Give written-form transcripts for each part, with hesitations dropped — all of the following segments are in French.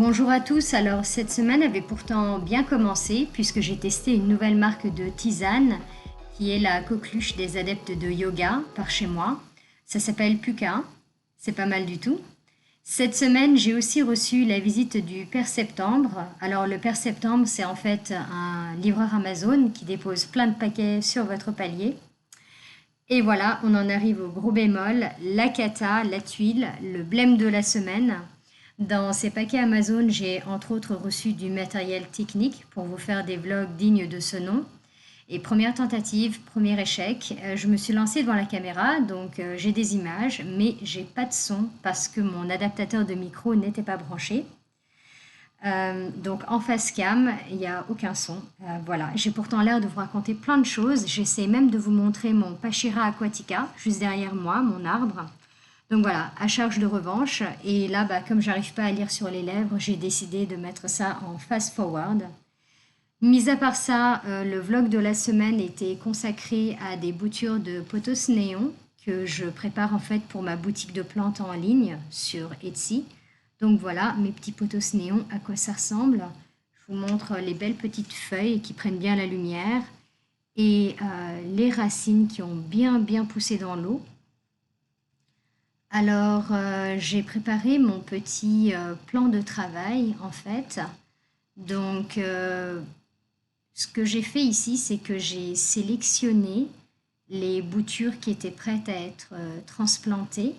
Bonjour à tous, alors cette semaine avait pourtant bien commencé puisque j'ai testé une nouvelle marque de tisane qui est la coqueluche des adeptes de yoga par chez moi. Ça s'appelle Puka, c'est pas mal du tout. Cette semaine j'ai aussi reçu la visite du Père Septembre. Alors le Père Septembre c'est en fait un livreur Amazon qui dépose plein de paquets sur votre palier. Et voilà, on en arrive au gros bémol, la cata, la tuile, le blême de la semaine. Dans ces paquets Amazon, j'ai entre autres reçu du matériel technique pour vous faire des vlogs dignes de ce nom. Et première tentative, premier échec, je me suis lancée devant la caméra, donc j'ai des images, mais j'ai pas de son parce que mon adaptateur de micro n'était pas branché. Donc en face cam, il n'y a aucun son. Voilà, j'ai pourtant l'air de vous raconter plein de choses. J'essaie même de vous montrer mon Pachira aquatica, juste derrière moi, mon arbre. Donc voilà, à charge de revanche. Et là, comme j'arrive pas à lire sur les lèvres, j'ai décidé de mettre ça en fast forward. Mis à part ça, le vlog de la semaine était consacré à des boutures de pothos néon que je prépare en fait pour ma boutique de plantes en ligne sur Etsy. Donc voilà, mes petits pothos néon, à quoi ça ressemble. Je vous montre les belles petites feuilles qui prennent bien la lumière et les racines qui ont bien poussé dans l'eau. Alors, j'ai préparé mon petit plan de travail en fait. Donc, ce que j'ai fait ici, c'est que j'ai sélectionné les boutures qui étaient prêtes à être transplantées.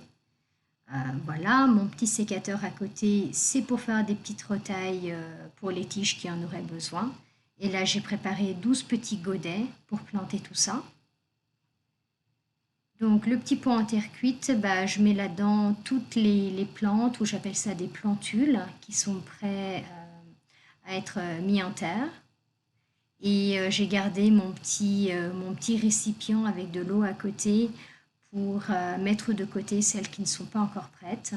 Voilà, mon petit sécateur à côté, c'est pour faire des petites retailles pour les tiges qui en auraient besoin. Et là, j'ai préparé 12 petits godets pour planter tout ça. Donc le petit pot en terre cuite, je mets là-dedans toutes les plantes, ou j'appelle ça des plantules, qui sont prêts à être mis en terre. Et j'ai gardé mon petit récipient avec de l'eau à côté pour mettre de côté celles qui ne sont pas encore prêtes.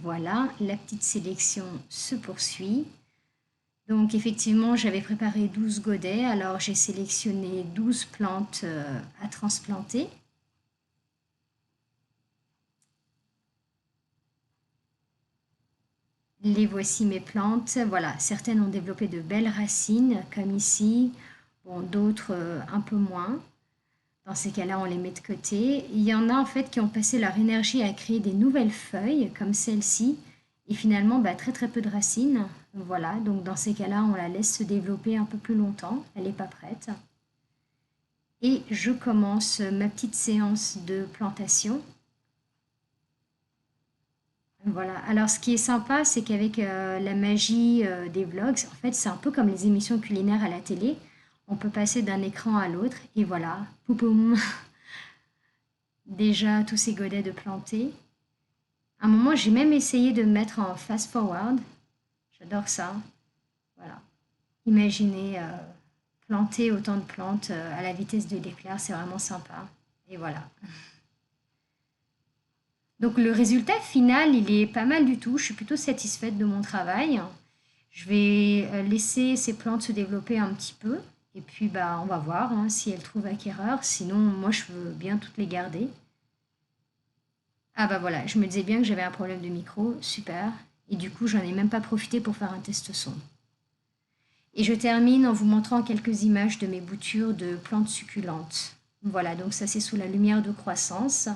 Voilà, la petite sélection se poursuit. Donc effectivement, j'avais préparé 12 godets, alors j'ai sélectionné 12 plantes à transplanter. Les voici mes plantes. Voilà, certaines ont développé de belles racines, comme ici. Bon, d'autres un peu moins. Dans ces cas-là, on les met de côté. Il y en a en fait qui ont passé leur énergie à créer des nouvelles feuilles, comme celle-ci. Et finalement, très peu de racines. Voilà, donc dans ces cas-là, on la laisse se développer un peu plus longtemps. Elle n'est pas prête. Et je commence ma petite séance de plantation. Voilà. Alors, ce qui est sympa, c'est qu'avec la magie des vlogs, en fait, c'est un peu comme les émissions culinaires à la télé. On peut passer d'un écran à l'autre et voilà, poupoum, déjà tous ces godets de planter. À un moment, j'ai même essayé de me mettre en fast forward. J'adore ça. Voilà. Imaginez planter autant de plantes à la vitesse de l'éclair, c'est vraiment sympa. Et voilà. Donc le résultat final, il est pas mal du tout. Je suis plutôt satisfaite de mon travail. Je vais laisser ces plantes se développer un petit peu. Et puis on va voir si elles trouvent acquéreur. Sinon, moi, je veux bien toutes les garder. Ah voilà, je me disais bien que j'avais un problème de micro. Super. Et du coup, j'en ai même pas profité pour faire un test son. Et je termine en vous montrant quelques images de mes boutures de plantes succulentes. Voilà, donc ça c'est sous la lumière de croissance.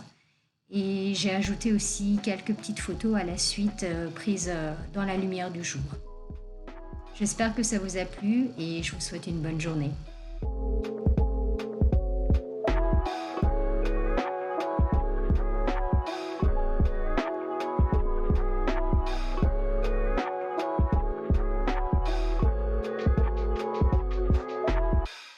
Et j'ai ajouté aussi quelques petites photos à la suite prises dans la lumière du jour. J'espère que ça vous a plu et je vous souhaite une bonne journée.